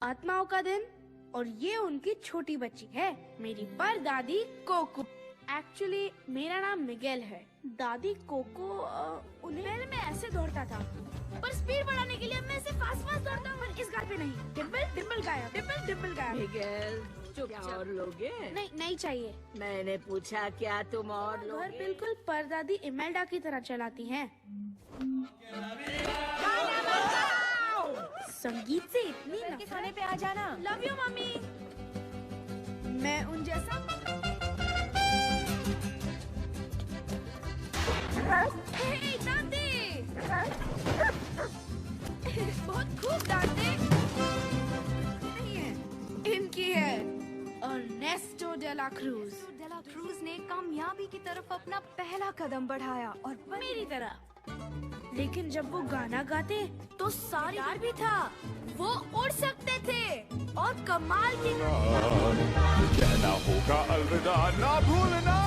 आत्माओं का दिन और ये उनकी छोटी बच्ची है, मेरी परदादी कोको। एक्चुअली मेरा नाम मिगेल है। दादी कोको उन्हें पहले मैं ऐसे दौड़ता था, पर स्पीड बढ़ाने के लिए मैं ऐसे फास्ट फास्ट दौड़ता हूँ, पर इस गाल पे नहीं। डिम्पल डिम्पल गायब, डिम्पल डिम्पल गायब। मिगेल चुप और लोगे? नहीं नहीं चाहिए। मैंने पूछा क्या तुम और लोगे? घर बिल्कुल परदादी इमेल्डा की तरह चलाती हैं। संगीत से इतनी के खाने पे आ जाना। Love you mummy. मैं उन जैसा हे दादी बहुत खूब डांटे नहीं है, इनकी है। अर्नेस्टो डेला क्रूज। डेला क्रूज ने कामयाबी की तरफ अपना पहला कदम बढ़ाया और मेरी तरह। लेकिन जब वो गाना गाते तो सारी यार भी था, वो उड़ सकते थे और कमाल की कहना होगा अलविदा ना भूलना,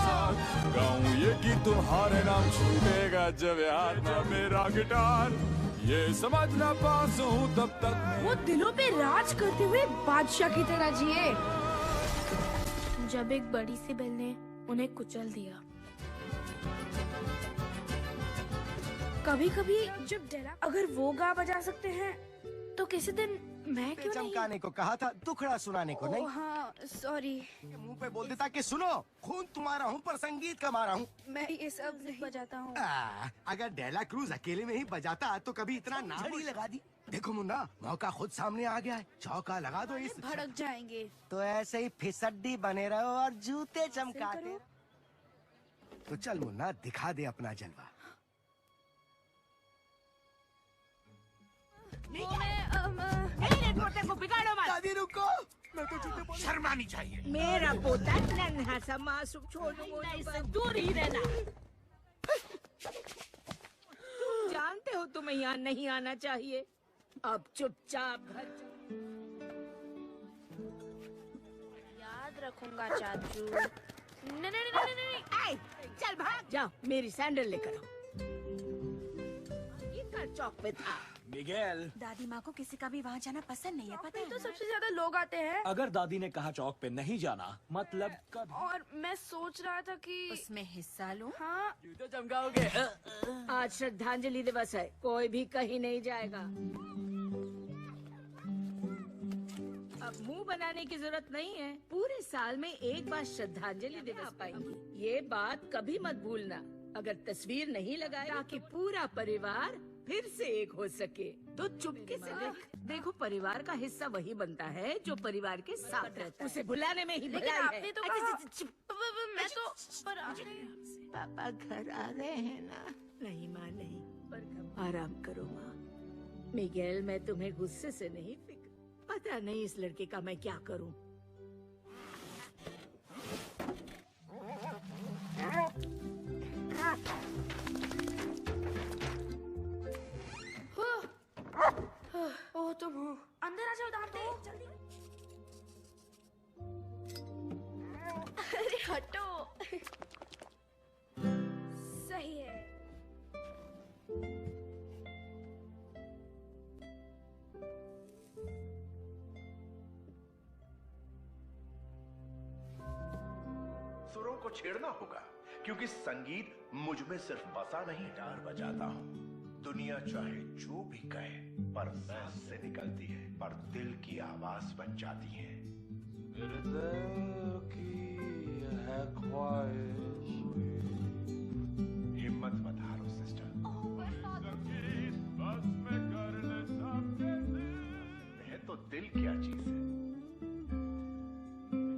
गाऊं ये गीत तुम्हारे नाम छूटेगा जब याद ना मेरा गिटार, ये समझना पास हूँ तब तक वो दिलों पे राज करते हुए बादशाह की तरह जिए। जब एक बड़ी सी बेल ने उन्हें कुचल दिया। कभी कभी जब डेला अगर वो गा बजा सकते हैं तो किसी दिन मैं क्यों नहीं? चमकाने को कहा था, दुखड़ा सुनाने को नहीं। हाँ सॉरी। मुंह पे बोल देता कि सुनो, खून तुम्हारा हूँ पर संगीत का मारा हूँ। मैं ये सब नहीं बजाता हूँ। अगर डेला क्रूज अकेले में ही बजाता तो कभी इतना नाम ही लगा दी। देखो मुन्ना, मौका खुद सामने आ गया है, चौका लगा दो इस। भड़क जाएंगे तो ऐसे ही फिसड्डी बने रहो और जूते चमकाते। तो चल मुन्ना, दिखा दे अपना जलवा। मेरे पोते को बिगाड़ो मत। दादी रुको, मैं तो जूते बोल। शर्मानी चाहिए। मेरा पोता नन्हा सा मासूम, छोड़ो इससे दूर ही रहना। तुम जानते हो तुम्हें यहाँ नहीं आना चाहिए। अब चुपचाप घर याद रखूंगा चाचू। नहीं नहीं नहीं नहीं। चल भाग जाओ, मेरी सैंडल लेकर आओ। ये कर चौक पे था। मिगेल, दादी माँ को किसी का भी वहाँ जाना पसंद नहीं है, पता है? तो सबसे ज्यादा लोग आते हैं। अगर दादी ने कहा चौक पे नहीं जाना, मतलब कब? और मैं सोच रहा था कि उसमें हिस्सा लूं। हाँ तो चमकाओगे। आज श्रद्धांजलि दिवस है, कोई भी कहीं नहीं जाएगा। अब मुंह बनाने की जरूरत नहीं है। पूरे साल में एक बार श्रद्धांजलि दिवस पाएंगी। ये बात कभी मत भूलना। अगर तस्वीर नहीं लगाए ताकि पूरा परिवार फिर से एक हो सके, तो चुपके से देखो, परिवार का हिस्सा वही बनता है जो परिवार के साथ रहता है। उसे बुलाने में ही लेकिन भलाई आपने है। तो कहा मैं तो पर पापा घर आ गए हैं ना? नहीं माँ नहीं, पर आराम करो माँ। मिगेल, मैं तुम्हें गुस्से से नहीं, पता नहीं इस लड़के का मैं क्या करूं। ओह तुम हो, अंदर आ जाओ दांते, जल्दी। अरे हटो। सही है। सुरों को छेड़ना होगा, क्योंकि संगीत मुझ में सिर्फ बसा नहीं, गिटार बजाता हूँ। दुनिया चाहे जो भी कहे, पर मैं से निकलती है, पर दिल की आवाज बन जाती है। मेरे दिल की है ख्वाहिश, हिम्मत मत हारो सिस्टर। संगीत बस में कर ले सबके दिल। है तो दिल क्या चीज है,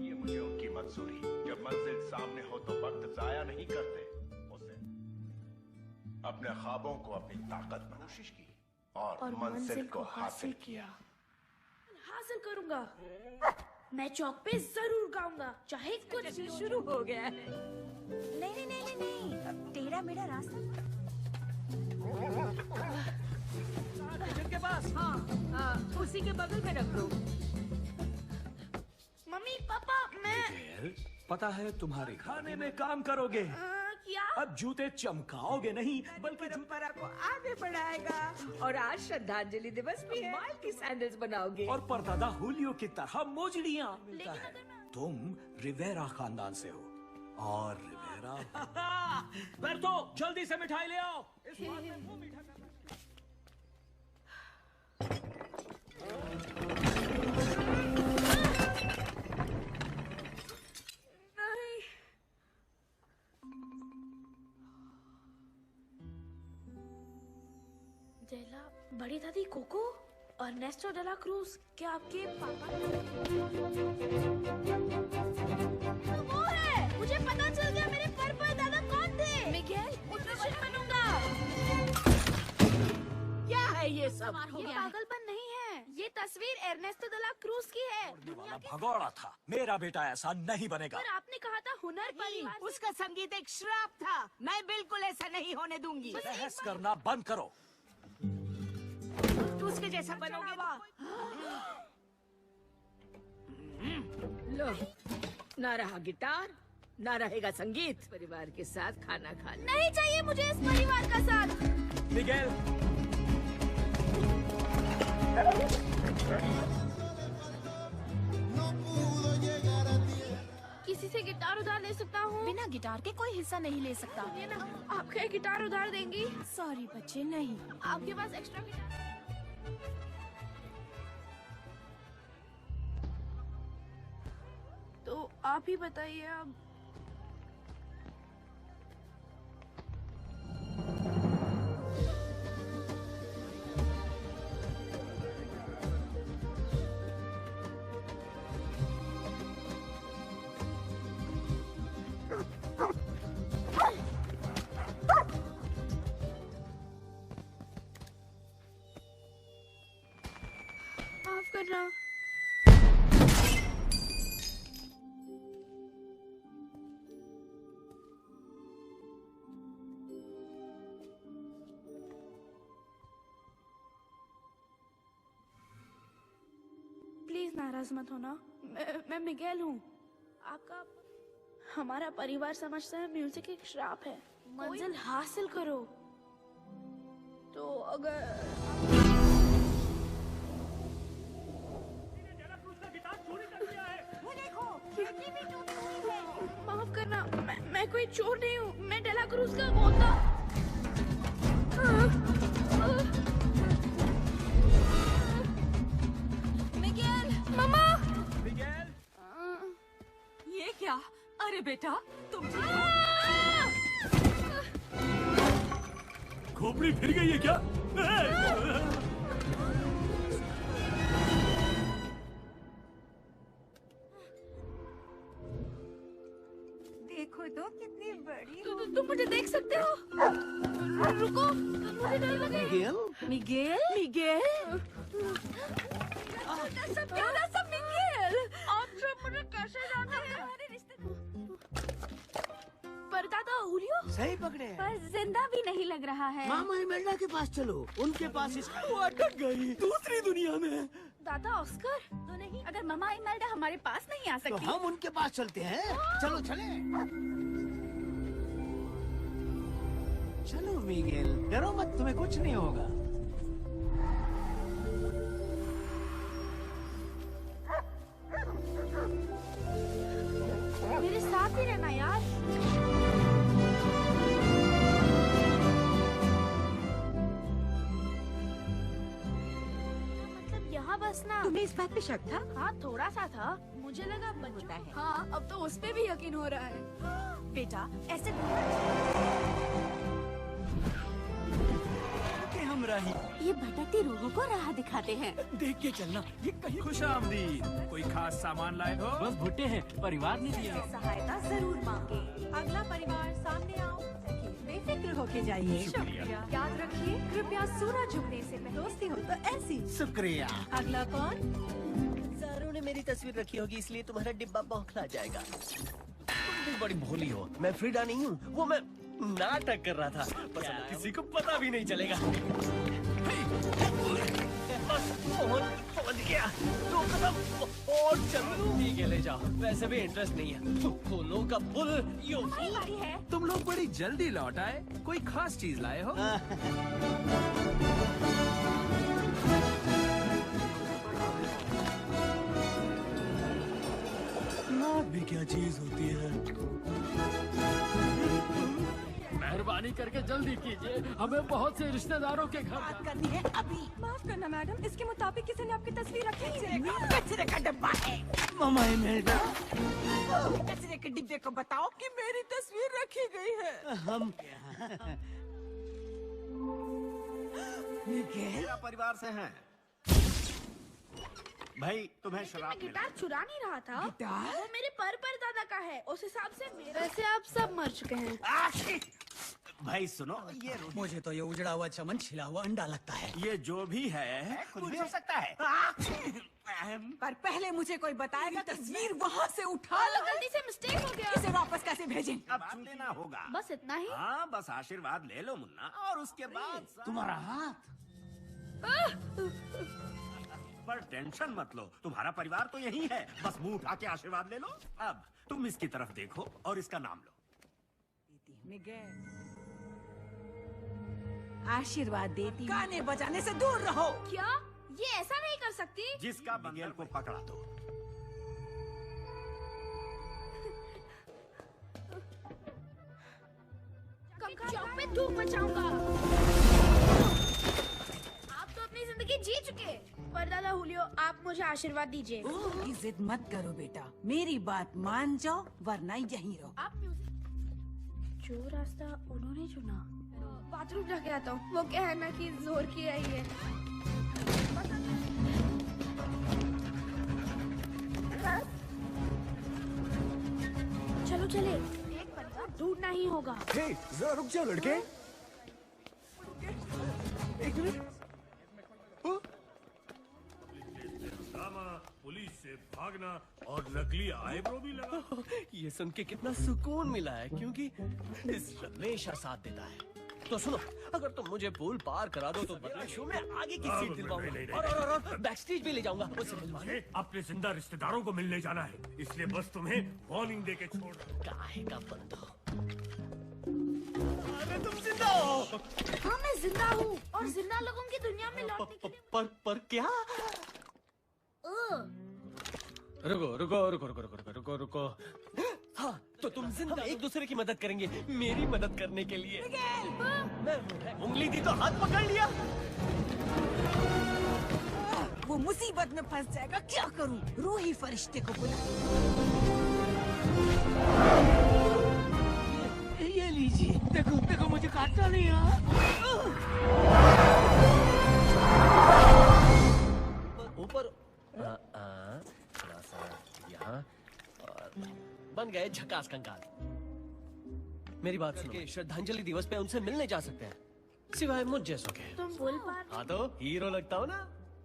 ये मुझे उनकी मंजूरी। जब मंजिल सामने हो तो वक्त जाया नहीं करते, उसे अपने ख्वाबों को अपनी ताकत में कोशिश की और मंजिल को हासिल किया। हासिल करूंगा। मैं चौक पे जरूर गाऊंगा, चाहे कुछ भी हो। शुरू हो गया है। नहीं नहीं नहीं नहीं नहीं, टेढ़ा मेढ़ा रास्ता। किचन के पास। हाँ, उसी के बगल में रख दो। मम्मी पापा मैं पता है तुम्हारे खाने में काम करोगे। किया? अब जूते चमकाओगे नहीं बल्कि परंपरा को आगे बढ़ाएगा। और आज श्रद्धांजलि दिवस भी है। कमाल की सैंडल्स बनाओगे। और परदादा हुलियो की तरह मोजड़ियाँ मिलता है। तुम रिवेरा खानदान से हो और रिवेरा बर्तो जल्दी से मिठाई ले आओ। इस बात में मुंह मीठा करना। नहीं। डेला बड़ी दादी कोको और नेस्टो डेला क्रूज क्या आपके पापा? वो है, मुझे पता चल गया मेरे पर दादा कौन थे। मिगेल, उत्तराखंड बनूंगा। क्या है ये सब? ये पागलपन नहीं है, ये तस्वीर एर्नेस्टो डेला क्रूज की है। वाला भगोड़ा था। मेरा बेटा ऐसा नहीं बनेगा। पर आपने कहा था हुनर परिवार से- उसका संगीत एक श्राप था। मैं बिल्कुल ऐसा नहीं होने दूंगी। बहस करना बंद करो। तू उसके जैसा बनोगे तो लो, ना रहा गिटार, ना रहेगा संगीत। परिवार के साथ खाना खा ले। नहीं चाहिए मुझे इस परिवार का साथ। मिगेल, किसी से गिटार उधार ले सकता हूँ? बिना गिटार के कोई हिस्सा नहीं ले सकता। ये ना, आप क्या गिटार उधार देंगी? सॉरी बच्चे, नहीं। आपके पास एक्स्ट्रा गिटार? तो आप ही बताइए अब। माफ करना। प्लीज नाराज मत होना। मैं मिगेल हूँ। आपका हमारा परिवार समझता है म्यूजिक एक श्राप है। मंजिल हासिल करो तो अगर माफ करना, मैं कोई चोर नहीं हूँ। मैं डेला क्रूज का पोता। मिगेल, मम्मा। मिगेल, ये क्या? अरे बेटा, तुम खोपड़ी फिर गई है क्या? देखो तो कितनी बड़ी। तुम मुझे देख सकते हो? रुको, मुझे डर लगे। मिगेल, मिगेल, सब क्या था? सब मिगेल। आप सब मुझे कैसे जानते हैं? हमारे रिश्ते परदादा हुलियो सही पकड़े हैं। पर जिंदा भी नहीं लग रहा है। मामा इमेल्डा के पास चलो, उनके पास इसका वो अटक गई दूसरी दुनिया में। दादा ऑस्कर तो नहीं, अगर ममा इमेल्डा हमारे पास नहीं आ तो सकती। हम उनके पास चलते हैं। चलो चले। चलो मिगेल, डरो मत, तुम्हें कुछ नहीं होगा। मेरे साथ ही रहना यार। मतलब यहाँ बसना। तुम्हें इस बात पे शक था? हाँ, थोड़ा सा था। मुझे लगा होता है। हाँ, अब तो उस पे भी यकीन हो रहा है। बेटा, ऐसे के हम रही ये भटकती रूहों को राह दिखाते हैं। देख के चलना, ये कहीं खुशामदीद। कोई खास सामान लाए हो? बस भुट्टे हैं, परिवार ने दिया। सहायता जरूर मांगे। अगला परिवार सामने आओ। बेफिक्र होके जाइए। शुक्रिया। याद रखिए, कृपया सूरज उगने से पहले दोस्ती हो तो ऐसी। शुक्रिया। अगला कौन? सारों ने मेरी तस्वीर रखी होगी, इसलिए तुम्हारा डिब्बा बौखला जाएगा। तुम भी बड़ी भोली हो। मैं फ्रीडा नहीं हूँ, वो मैं नाटक कर रहा था, बस अब किसी को पता भी नहीं चलेगा। पहुंच गया। 2 कदम और और चलो ठीक है ले जाओ, वैसे भी इंटरेस्ट नहीं है। तो फूलों का फूल यो तुम लोग बड़ी जल्दी लौट आए, कोई खास चीज लाए हो? नाक भी क्या चीज होती है? मेहरबानी करके जल्दी कीजिए, हमें बहुत से रिश्तेदारों के घर बात करनी है अभी। माफ करना मैडम, इसके मुताबिक किसी ने आपकी तस्वीर रखी है। कचरे का डब्बा है। मामा इमेल्डा, कचरे के डिब्बे को बताओ कि मेरी तस्वीर रखी गई है। हम मेरा परिवार से हैं। भाई तुम्हें शराब मैं गिटार चुरा नहीं रहा था। गिटार? वो मेरे पर दादा का है, उस हिसाब से वैसे आप सब मर चुके हैं। भाई सुनो, ये मुझे तो ये उजड़ा हुआ चमन छिला हुआ अंडा लगता है। ये जो भी है कुछ भी हो सकता है। पर पहले मुझे कोई बताएगा तस्वीर वहाँ से उठा लो। गलती से मिस्टेक हो गया। इसे वापस कैसे भेजें? अब लेना होगा। बस इतना ही। हाँ, बस आशीर्वाद ले लो मुन्ना, और उसके बाद तुम्हारा हाथ पर टेंशन मत लो, तुम्हारा परिवार तो यही है, बस मुंह उठा के आशीर्वाद ले लो। अब तुम इसकी तरफ देखो और इसका नाम लो। मिगेल, आशीर्वाद देती, गाने बजाने से दूर रहो। क्या ये ऐसा नहीं कर सकती? जिसका मिगेल को पकड़ा दो। चौक पे धूम मचाऊंगा। आप तो अपनी जिंदगी जी चुके। परदादा हुलियो, आप मुझे आशीर्वाद दीजिए। जिद मत करो बेटा, मेरी बात मान जाओ वरना यहीं रहो। आप जो रास्ता उन्होंने चुना, बाथरूम जाके आता हूँ। वो क्या है ना कि जोर की आई है। चलो चले, एक परिवार ढूंढना ही होगा। जरा रुक जाओ लड़के। एक मिनट। पुलिस से भागना और नकली आईब्रो भी लगा। ये सुन के कितना सुकून मिला है, क्योंकि इस हमेशा साथ देता है। तो सुनो, अगर तुम मुझे पूल पार करा दो तो बदले शो में आगे की सीट दिलवाऊंगा और बैक स्टेज भी ले जाऊंगा। उससे मिलवाने अपने जिंदा रिश्तेदारों को मिलने जाना है, इसलिए बस तुम्हें वार्निंग दे के छोड़। काहे का बंदो, अरे तुम जिंदा हो। हाँ मैं जिंदा हूँ और जिंदा लोगों की दुनिया में लौटने के लिए। पर क्या? रुको रुको रुको रुको रुको रुको रुको। हाँ, तो तुम जिंदा एक दूसरे की मदद करेंगे मेरी मदद करने के लिए। मैं उंगली दी तो हाथ पकड़ लिया। वो मुसीबत में फंस जाएगा, क्या करूं? रूही फरिश्ते को बुला। ये लीजिए, देखो देखो मुझे काटना नहीं है। ऊपर यहाँ बन गए झकास कंकाल। मेरी बात सुनो, श्रद्धांजलि दिवस पे उनसे मिलने जा सकते हैं, सिवाय मुझ जैसों के। तुम बोल पा रहे हाँ तो हीरो लगता हो ना।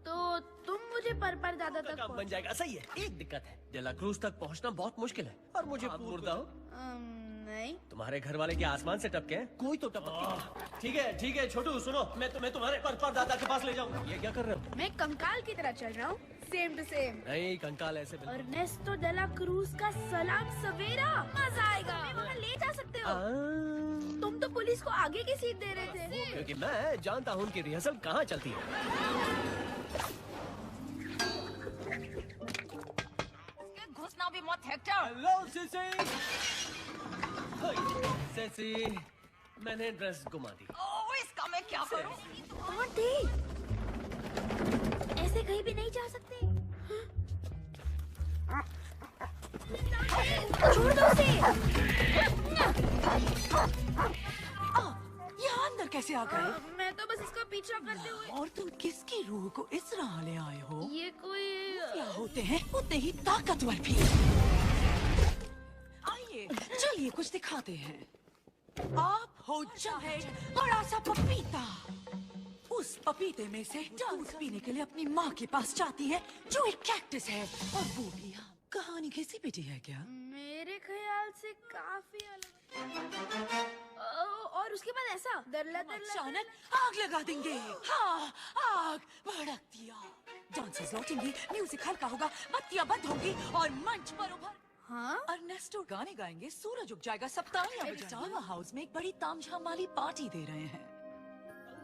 तो तुम मुझे पर दादा तक काम बन जाएगा। सही है, एक दिक्कत है, डेला क्रूज तक पहुंचना बहुत मुश्किल है और मुझे मुर्दा हो। नहीं, तुम्हारे घर वाले के आसमान से टपके हैं, कोई तो टपक। ठीक है छोटू सुनो, मैं तुम्हें तुम्हारे पर दादा के पास ले जाऊंगा। ये क्या कर रहे हो? मैं कंकाल की तरह चल रहा हूँ, सेम टू सेम। नहीं, कंकाल ऐसे बिल्कुल। अर्नेस्टो डेला क्रूज का सलाम सवेरा, मजा आएगा। हमें वहाँ ले जा सकते हो। तुम तो पुलिस को आगे की सीट दे रहे थे। क्योंकि मैं जानता हूँ उनकी रिहर्सल कहाँ चलती है। घुसना भी मत हेक्टर। Hello CC. सीसी, मैंने ड्रेस घुमा दी। ओह, इसका मैं क्या करूं? कौन थे? ऐसे कहीं भी नहीं जा सकते। छोड़ दो उसे। यहाँ अंदर कैसे आ गए? मैं तो बस इसका पीछा करते हुए। और तुम किसकी रूह को इस राह ले आए हो? ये कोई क्या होते हैं उतने ही ताकतवर भी। आइए चलिए कुछ दिखाते हैं। आप हो चाहे बड़ा सा पपीता। उस पपीते में से दूध पीने के लिए अपनी माँ के पास जाती है जो एक कैक्टस है, और वो भी यहाँ। कहानी घिसी पिटी है क्या? मेरे ख्याल साल से काफी अलग। और उसके बाद ऐसा दरला दरला अचानक आग लगा देंगे। हाँ, आग भड़क दिया। डांसर्स लौटेंगे, म्यूजिक हल्का होगा, बत्तियां बंद होंगी और मंच पर उभर हाँ अर्नेस्टो गाने गाएंगे, सूरज उग जाएगा, सब तालियां बजाएंगे। टावर हाउस में एक बड़ी तामझाम वाली पार्टी दे रहे हैं।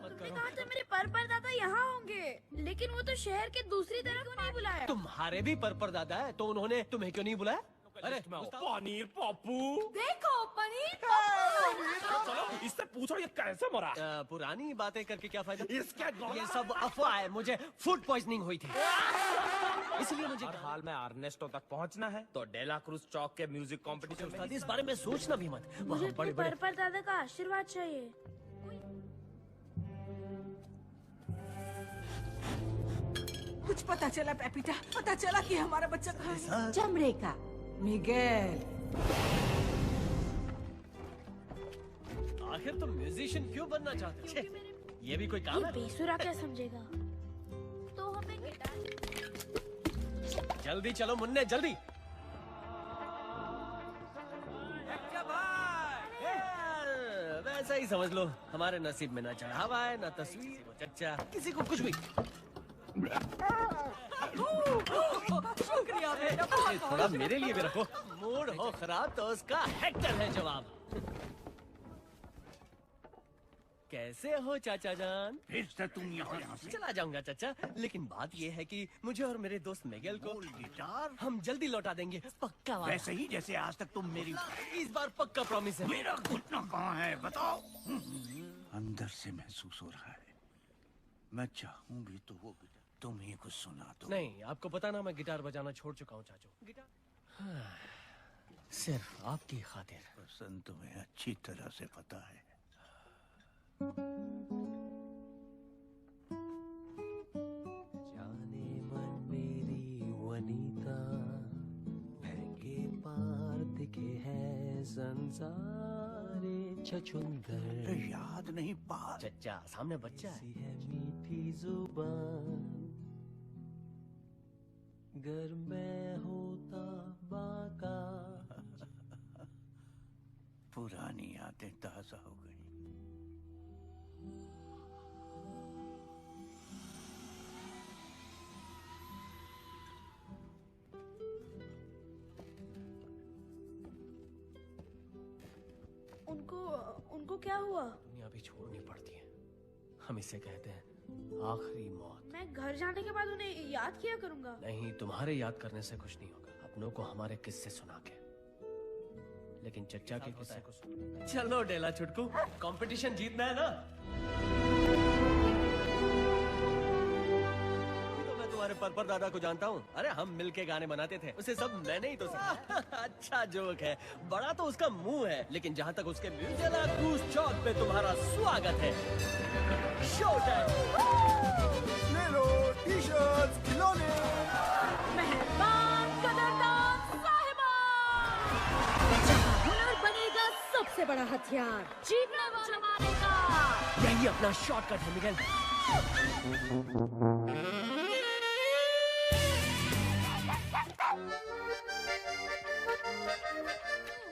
तुमने कहा था मेरे पर दादा यहाँ होंगे, लेकिन वो तो शहर के दूसरी तरफ नहीं बुलाया। तुम्हारे भी पर दादा है, तो उन्होंने तुम्हें क्यों नहीं बुलाया? अरे पनीर पप्पू, देखो पनीर चलो इससे पूछो ये कैसे मरा। पुरानी बातें करके क्या फायदा? इसके ये सब अफवाह है, मुझे फूड पॉइजनिंग हुई थी, इसलिए मुझे हर हाल में अर्नेस्टो तक पहुंचना है, तो डेला क्रूज चौक के म्यूजिक कंपटीशन में इस बारे में सोचना भी मत। मुझे बड़े बड़े पर दादा का आशीर्वाद चाहिए। कुछ पता चला पेपिटा? पता चला कि हमारा बच्चा कहाँ है? चमड़े का मिगेल। आखिर तुम म्यूजिशियन क्यों बनना चाहते? छे, ये भी कोई काम है? बेसुरा क्या समझेगा? तो हमें गिटार। जल्दी चलो मुन्ने, जल्दी। वैसा ही समझ लो, हमारे नसीब में ना चढ़ावा है, ना तस्वीर, वो चच्चा, किसी को कुछ भी। शुक्रिया बेटा। थोड़ा मेरे लिए भी रखो। मूड हो खराब तो उसका हेक्टर है जवाब। कैसे हो चाचा जान? फिर से तुम यहाँ से चला जाऊंगा चाचा, लेकिन बात ये है कि मुझे और मेरे दोस्त मिगेल को गिटार हम जल्दी लौटा देंगे, पक्का वादा। वैसे ही जैसे आज तक तुम मेरी। इस बार पक्का प्रॉमिस है। मेरा घुटना कहाँ है बताओ? अंदर से महसूस हो रहा है, मैं चाहूँ भी तो वो तुम ही कुछ सुना दो। नहीं, आपको पता ना मैं गिटार बजाना छोड़ चुका हूँ चाचू। गिटार सिर्फ आपकी खातिर। पसंद तुम्हें अच्छी तरह से पता है। जाने मन मेरी वनीता, महंगे पार दिखे है संसारे छछुंदर। याद नहीं पा। चच्चा सामने बच्चा है, मीठी जुबान, घर में होता बाका। पुरानी यादें ताजा हो गई। उनको क्या हुआ? दुनिया भी छोड़नी पड़ती है, हम इसे कहते हैं आखिरी मौत। मैं घर जाने के बाद उन्हें याद किया करूंगा। नहीं, तुम्हारे याद करने से कुछ नहीं होगा, अपनों को हमारे किस्से सुना के। लेकिन चच्चा के किस्से को सुन। चलो डेला छुटकू, कंपटीशन जीतना है ना? तो मैं तुम्हारे पर दादा को जानता हूँ। अरे हम मिलके गाने बनाते थे, उसे सब मैंने ही तो सिखाया। अच्छा जोक है, बड़ा तो उसका मुंह है, लेकिन जहाँ तक उसके डेला क्रूज चौक पे तुम्हारा स्वागत है। Show time. ले लो टी-शर्ट्स, खिलौने। मेहरबान कदरदान साहिबान, हुनर बनेगा सबसे बड़ा हथियार, जीतने वाला मारेगा। यही अपना शॉर्टकट है मिगेल।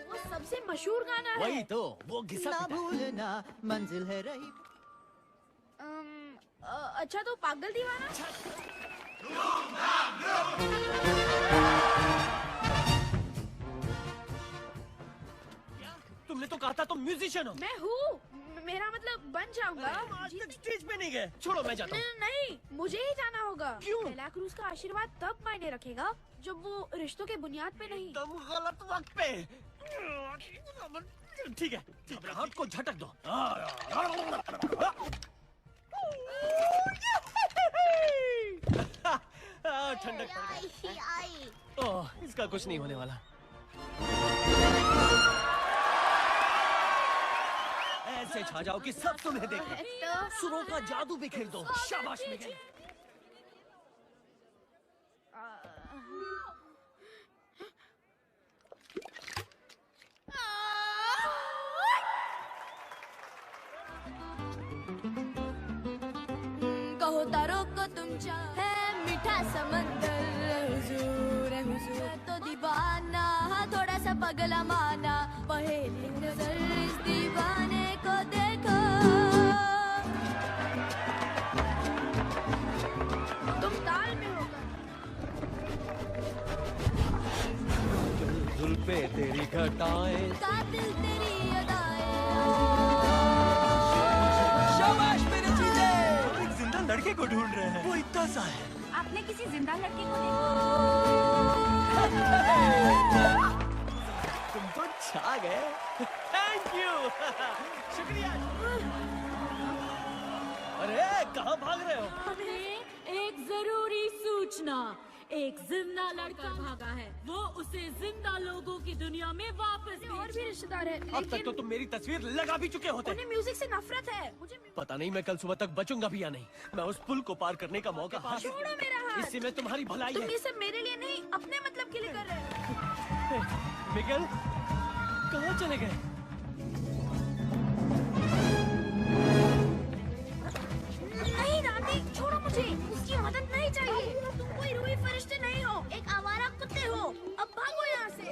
वो सबसे मशहूर गाना है। वही तो, वो घिसा ना भूलना मंजिल है रही। अच्छा तो पागल दीवाना। तुमने तो कहा था तुम म्यूजिशियन हो। मैं हूँ, मेरा मतलब बन जाऊंगा। आज तक स्टेज पे नहीं गए। छोड़ो मैं जाता हूँ। नहीं, मुझे ही जाना होगा। क्यों? डेला क्रूज का आशीर्वाद तब मायने रखेगा जब वो रिश्तों के बुनियाद पे नहीं। तुम गलत वक्त पे। ठीक है, घबराहट को झटक दो। ठंडक पड़ गई। ओह, इसका कुछ नहीं होने वाला। ऐसे छा जाओ कि सब तुम्हें देखें। सुरों का जादू बिखेर दो। शाबाश मिगेल। कहो तारों को तुम चाहे मीठा समंदर, हुजूर है हुजूर तो दीवाना, थोड़ा सा मेरा पगला माना, पहली नजर इस दीवाने को देखो। तुम ताल में होगा। जुल्फे तेरी घटाएं, कातिल तेरी अदाएं। शाबाश मेरे जीजे। एक जिंदा लड़के को ढूंढ रहे हैं। वो इतना सा है। आपने किसी जिंदा लड़के को देखा? तुम तो छा गए। Thank you. शुक्रिया। अरे कहाँ भाग रहे हो? हमें एक जरूरी सूचना, एक जिंदा लड़का भागा है, वो उसे जिंदा लोगों की दुनिया में वापस। और भी रिश्तेदार है, अब तक तो तुम मेरी तस्वीर लगा भी चुके होते। उन्हें म्यूजिक से नफरत है। मुझे पता नहीं मैं कल सुबह तक बचूंगा भी या नहीं। मैं उस पुल को पार करने का मौका हासिल। छोड़ो मेरा हाथ। इससे मैं तुम्हारी भलाई तुम है। ये सब मेरे लिए नहीं, अपने मतलब के लिए कर रहे हो। मिगेल कहाँ चले गए? नहीं दादी, छोड़ो मुझे। उसकी मदद नहीं चाहिए। तुम कोई रूही फरिश्ते नहीं हो, एक आवारा कुत्ते हो। अब भागो यहाँ से।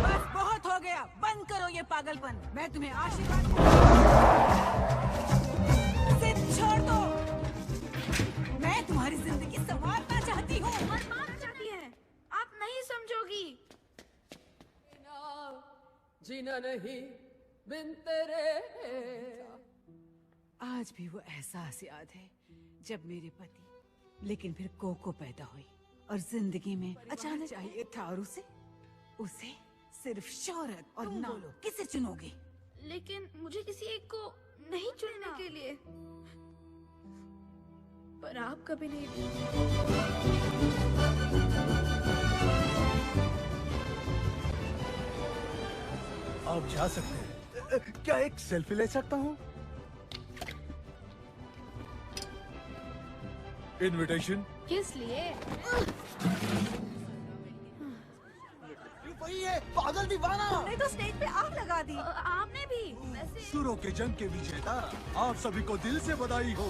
बस बहुत हो गया, बंद करो ये पागलपन। मैं तुम्हें आशीर्वाद जिद छोड़ दो। मैं तुम्हारी जिंदगी संवारना चाहती हूँ। बर्बाद चाहती है। आप नहीं समझोगी। जीना नहीं बिन तेरे। आज भी वो एहसास याद है जब मेरे पति लेकिन फिर कोको पैदा हुई और जिंदगी में अचानक चाहिए था और उसे सिर्फ शोहरत और नाम। किसे चुनोगे? लेकिन मुझे किसी एक को नहीं चुनने के लिए। पर आप कभी नहीं। आप जा सकते हैं। क्या एक सेल्फी ले सकता हूँ? इनविटेशन किस लिए? वही है, पागल दीवाना। तुमने तो स्टेज पे आग लगा दी। आपने भी। वैसे सुरों के जंग के विजेता, आप सभी को दिल से बधाई हो।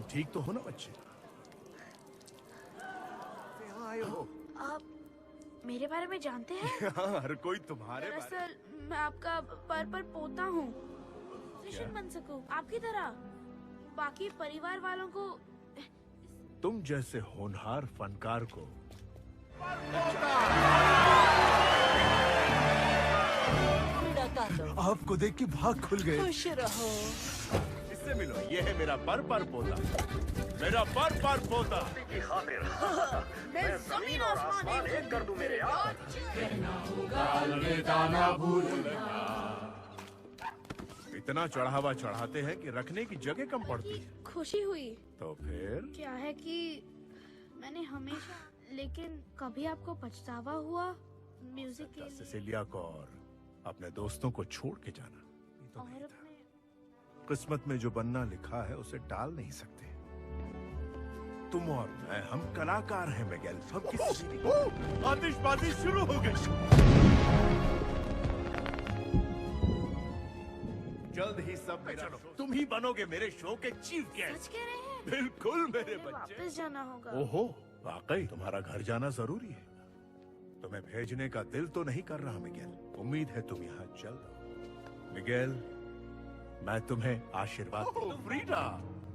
ठीक तो हो ना बच्चे? यहाँ आए हो? आप मेरे बारे में जानते हैं? हाँ, हर कोई तुम्हारे बारे। दरअसल मैं आपका पर पोता हूँ। म्यूजिशियन बन सकूं आपकी तरह। बाकी परिवार वालों को। तुम जैसे होनहार फनकार को आपको देख के भाग खुल गए। खुश रहो। इससे मिलो, ये है मेरा पर पोता। मेरा पर पोता की खातिर मैं जमीन और आसमान एक कर दूं मेरे यार। अलविदा ना भूलना। इतना चढ़ावा चढ़ाते हैं कि रखने की जगह कम पड़ती है। खुशी हुई। तो फिर क्या है कि मैंने हमेशा, लेकिन कभी आपको पछतावा हुआ म्यूजिक के लिए? सिसिलिया कौर, अपने दोस्तों को छोड़ के जाना तो और नहीं था। किस्मत में जो बनना लिखा है उसे टाल नहीं सकते। तुम और मैं, हम कलाकार हैं मिगेल। हम किसी आतिशबाजी शुरू हो गई। जल्द ही सब मेरा तुम ही बनोगे मेरे शो के चीफ गेस्ट। सच कह रहे हैं? बिल्कुल मेरे मुझे बच्चे। वापस जाना होगा। ओहो, वाकई तुम्हारा घर जाना जरूरी है। तुम्हें भेजने का दिल तो नहीं कर रहा मिगेल। उम्मीद है तुम यहाँ चल रहो। मिगेल, मैं तुम्हें आशीर्वाद देता हूं। फ्रीडा,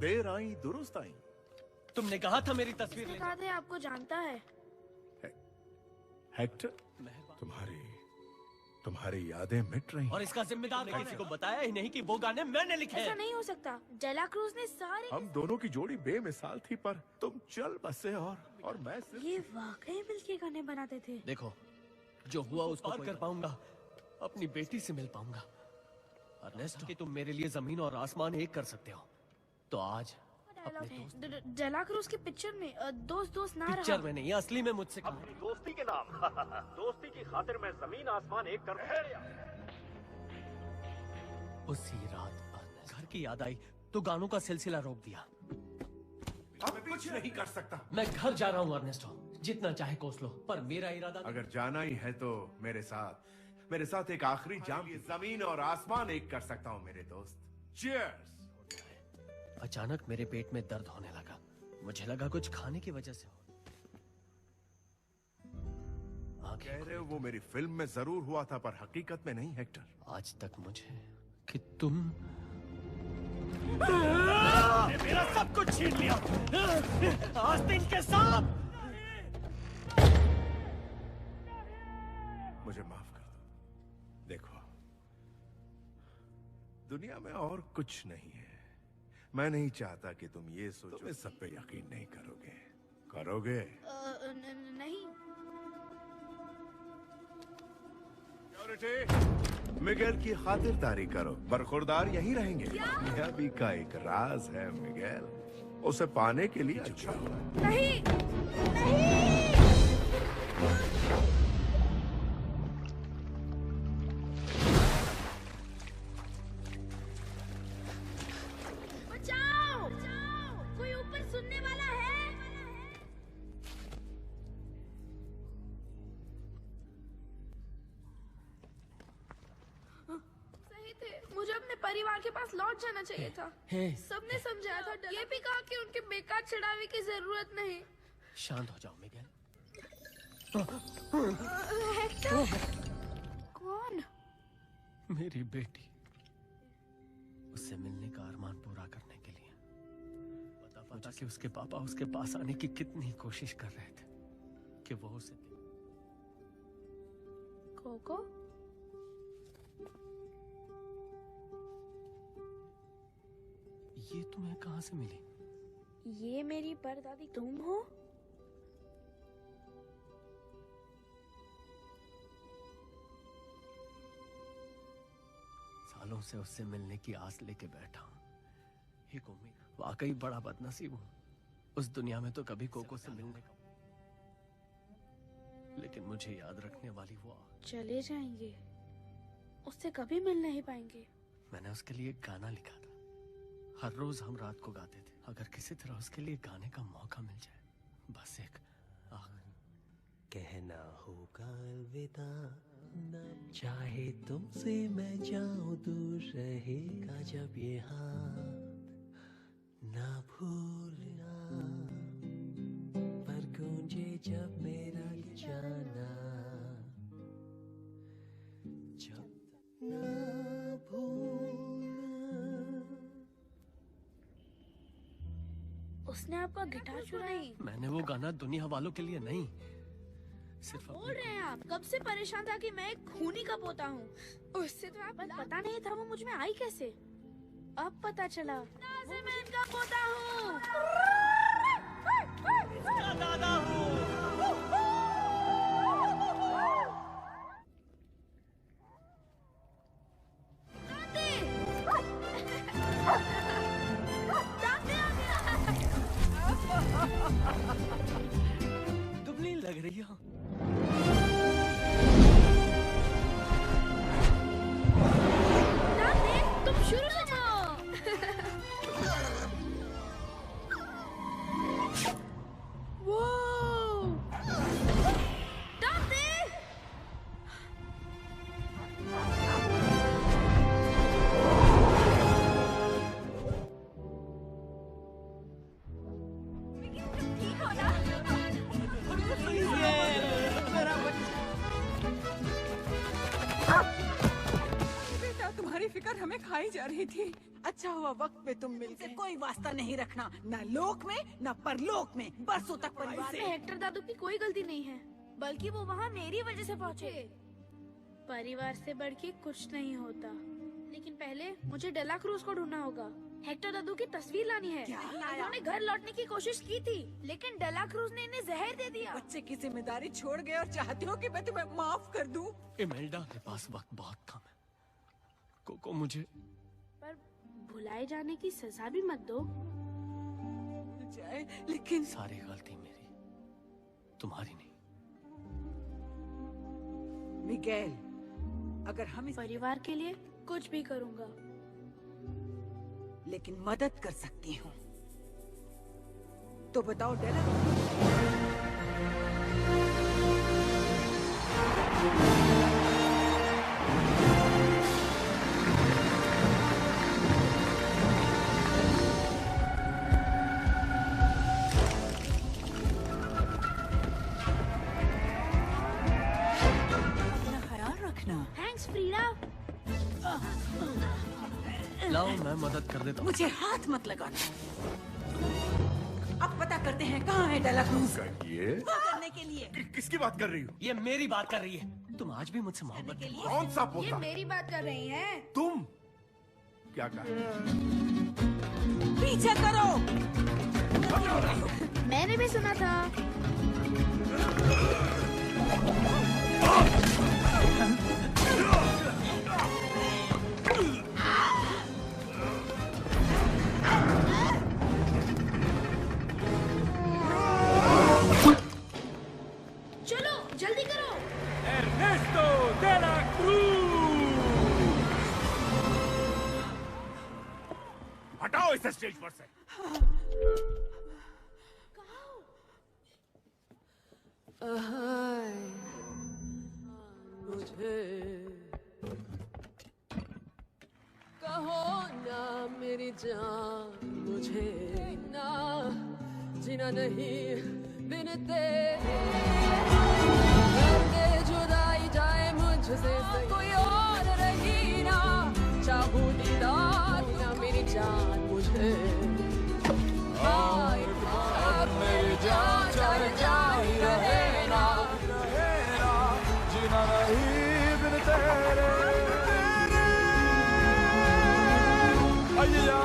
देर आई दुरुस्त आई। तुमने कहा था मेरी तस्वीर ले बता दे, आपको जानता है। हेक्टर, तुम्हारी यादें मिट रही हैं। और इसका जिम्मेदार किसी को बताया ही नहीं कि वो गाने मैंने लिखे ऐसा हैं। नहीं हो सकता। डेला क्रूज ने सारे हम दोनों की जोड़ी बेमिसाल थी, पर तुम चल बसे और मैं सिर्फ... ये वाकई मिलके गाने बनाते थे। देखो, जो हुआ उसको पार कर पाऊंगा, अपनी बेटी से मिल पाऊंगा। अर्नेस्ट, कि तुम मेरे लिए जमीन और आसमान एक कर सकते हो, तो आज डेला क्रूज की पिक्चर में दोस्त दोस्त ना रहा। पिक्चर में नहीं, असली में मुझसे कहा। दोस्ती के नाम दोस्ती की खातिर मैं जमीन आसमान एक कर दूंगा। उसी रात घर की याद आई तो गानों का सिलसिला रोक दिया। अब कुछ नहीं कर सकता। मैं घर जा रहा हूँ अर्नेस्टो, जितना चाहे कोस लो, पर मेरा इरादा अगर जाना ही है तो मेरे साथ एक आखिरी जाम, ये जमीन और आसमान एक कर सकता हूँ मेरे दोस्त। चीयर्स। अचानक मेरे पेट में दर्द होने लगा। मुझे लगा कुछ खाने की वजह से हो। कह रहे हो वो मेरी फिल्म में जरूर हुआ था, पर हकीकत में नहीं हेक्टर। आज तक मुझे कि तुम मेरा सब कुछ छीन लिया। आज दिन के साथ मुझे माफ कर दो। देखो, दुनिया में और कुछ नहीं है। मैं नहीं चाहता कि तुम ये सोचो। तुम इस सब पे यकीन नहीं करोगे। करोगे? नहीं। मिगेल की खातिरदारी करो। बरखुरदार यहीं रहेंगे। कामयाबी का एक राज है मिगेल, उसे पाने के लिए अच्छा नहीं, नहीं। बचाओ! कोई ऊपर सुनने वाला है? सही थे, मुझे अपने परिवार के पास लौट जाना चाहिए था। सबने समझाया था, ये भी कहा कि उनके बेकार चढ़ावे की जरूरत नहीं। शांत हो जाओ मिगेल। कौन? मेरी बेटी। उससे मिलने का अरमान पूरा करने के लिए पता कि उसके पापा उसके पास आने की कितनी कोशिश कर रहे थे कि वो उसे कोको? ये तुम्हें कहाँ से मिली? ये मेरी परदादी तुम हो? सालों से उससे मिलने की आस लेके बैठा हूँ। एक उम्मीद, वाकई बड़ा बदनसीब हूँ। उस दुनिया में तो कभी कोको से मिलने का, लेकिन मुझे याद रखने वाली वो चले जाएंगे, उससे कभी मिल नहीं पाएंगे। मैंने उसके लिए एक गाना लिखा था। हर रोज हम रात को गाते थे। अगर किसी तरह उसके लिए गाने का मौका मिल जाए, बस एक कहना होगा अलविदा, न चाहे तुमसे मैं जाऊं दूर, रहेगा जब ये हाथ ना भूलना, पर गूंजे जब मेरा जाना, जब ना भूलना। उसने आपका गिटार चुराई? मैंने वो गाना दुनिया वालों के लिए नहीं, सिर्फ बोल रहे हैं आप? कब से परेशान था कि मैं एक खूनी का पोता हूँ। उससे तो आप पता नहीं था वो मुझ में आई कैसे। अब पता चला मैं इनका पोता हूँ। दादा हूँ। दुबली लग रही हो। तुम शुरू से जाओ। वो मैं खाई जा रही थी। अच्छा हुआ वक्त पे तुम मिल गए। कोई वास्ता नहीं रखना, न लोक में न परलोक में। बरसों तक परिवार में हेक्टर दादू की कोई गलती नहीं है, बल्कि वो वहाँ मेरी वजह से पहुँचे। परिवार से बढ़ के कुछ नहीं होता, लेकिन पहले मुझे डेला क्रूज को ढूंढना होगा। हेक्टर दादू की तस्वीर लानी है। उन्होंने घर लौटने की कोशिश की थी, लेकिन डेला क्रूज ने इन्हें जहर दे दिया। बच्चे की जिम्मेदारी छोड़ गए और चाहते हो कि मैं तुम्हें माफ कर दूं? इमेल्डा के पास वक्त बहुत कम है। कोको मुझे पर भुलाए जाने की सजा भी मत दो। जाए, लेकिन सारी गलती मेरी, तुम्हारी नहीं। मिगेल, अगर हम इस परिवार के लिए कुछ भी करूंगा, लेकिन मदद कर सकती हूँ तो बताओ डेला। अपना ख्याल रखना। Thanks Frida. लाओ मैं मदद कर देता हूँ। मुझे हाथ मत लगाना। अब पता करते हैं कहाँ है डेला क्रूज। करने के लिए। किसकी बात कर रही हो? ये मेरी बात कर रही है। तुम आज भी मुझसे मोहब्बत करती हो। कौन सा ये पोता? मेरी बात कर रही हैं। तुम क्या कहा? पीछे करो। मैंने भी सुना था। चलो जल्दी करो। एर्नेस्टो डेला क्रूज, हटाओ इसे स्टेज पर से। मुझे कहो ना मेरी जान, मुझे ना जीना नहीं बिन तेरे। दे जुदाई जाए मुझसे कोई और रही ना, चाहूं दीदार ना मेरी जान मुझे। हाय मेरी जान चाहे जाए रहे ना, जीना नहीं बिन तेरे। अय्या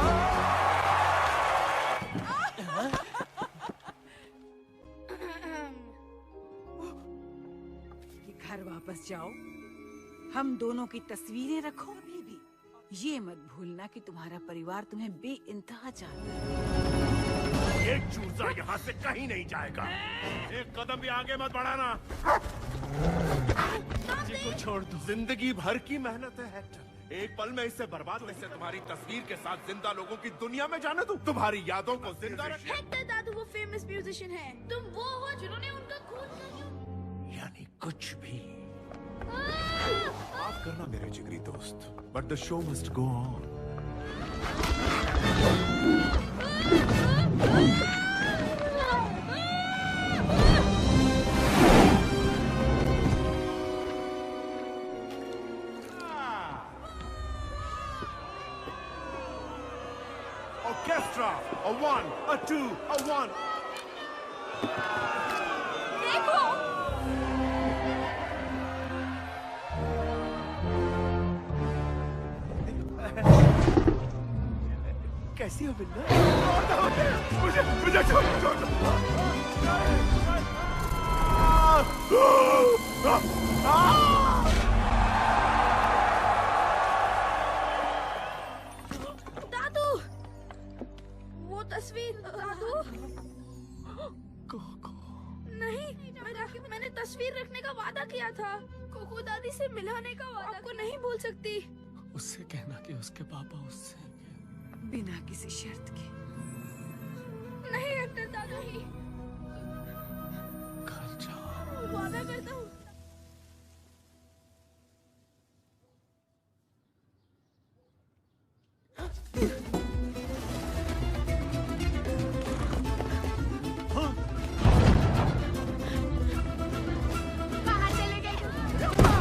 घर वापस जाओ, हम दोनों की तस्वीरें रखो। अभी भी ये मत भूलना कि तुम्हारा परिवार तुम्हें बेइंतहा चाहता है। एक चूजा यहाँ से कहीं नहीं जाएगा। एक कदम भी आगे मत बढ़ाना। को छोड़ दो। जिंदगी भर की मेहनत है हेक्टर। एक पल में इससे बर्बाद में से तुम्हारी तस्वीर के साथ जिंदा लोगों की दुनिया में जाने दूं। तुम्हारी यादों को जिंदा रखना। हेक्टर दादू वो फेमस म्यूजिशियन है, तुम वो हो जिन्होंने उनका खून। यानी कुछ भी। माफ करना मेरे जिगरी दोस्त, but the show must go on. Orchestra, a 1, a 2, a 1. देखो कैसी हो बिन्ना? मुझे छोड़ दादू, वो तस्वीर दादू। नहीं, मैंने तस्वीर रखने का वादा किया था। कोको दादी से मिलाने का वादा। आपको नहीं भूल सकती। उससे कहना कि उसके पापा उससे बिना किसी शर्त के। नहीं हेक्टर दादू ही। घर जाओ। वादा करता हूँ। बाहर चले गए। रुको।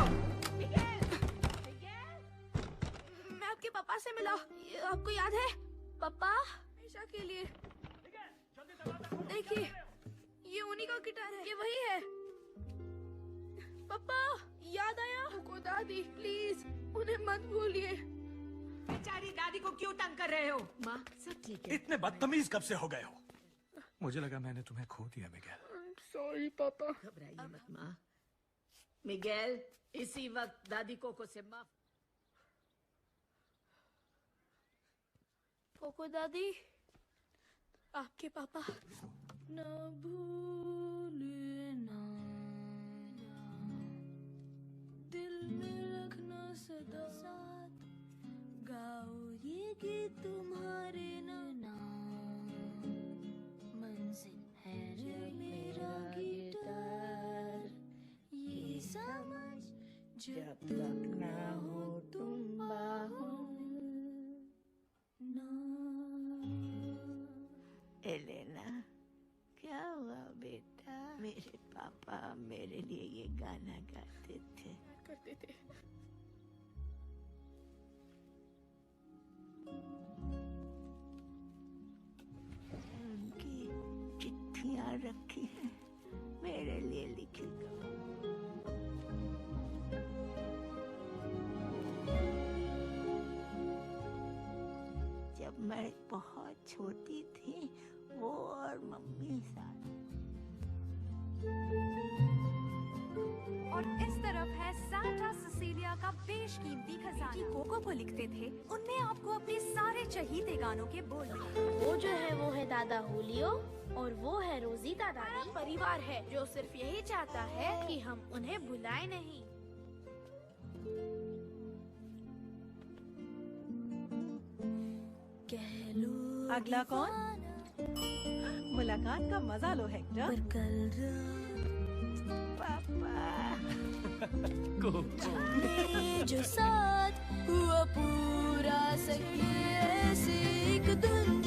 मैं आपके पापा पापा से मिला। ये आपको याद है पापा? हमेशा के लिए। देखिए ये उन्हीं का गिटार है, ये वही है। पापा याद आया? कोको दादी प्लीज उन्हें मत भूलिए। बेचारी दादी को क्यों तंग कर रहे हो? माँ सब ठीक है। इतने बदतमीज कब से हो गए हो? मुझे लगा मैंने तुम्हें खो दिया मिगेल। सॉरी पापा। घबराइए मत माँ। मिगेल इसी वक्त दादी कोको से माफ। कोको दादी आपके पापा न भूलना, दिल में रखना सदा साथ, गाओ ये गीत तुम्हारे नाम, मंजिल है मेरा गिटार, ये समझ जब तक ना हो तुम बाहों ना। एलेना क्या हुआ बेटा? मेरे पापा मेरे लिए ये गाना गाते थे। करते थे। उनकी चिट्ठियाँ रखी हैं मेरे लिए लिखी। जब मैं बहुत छोटी थी वो और मम्मी साथ। और इस तरफ है सांता सिसिलिया का बेशकीमती खजाना। कोको को लिखते थे, उनमें आपको अपने सारे चहीते गानों के बोल मिले। वो जो है वो है दादा हुलियो और वो है रोजीता दादी। परिवार है जो सिर्फ यही चाहता है कि हम उन्हें भुलाएं नहीं। अगला कौन? मुलाकात का मजा लो हेक्टर। मेरे जो साथ हुआ पूरा सके ऐसी एक दुनिया।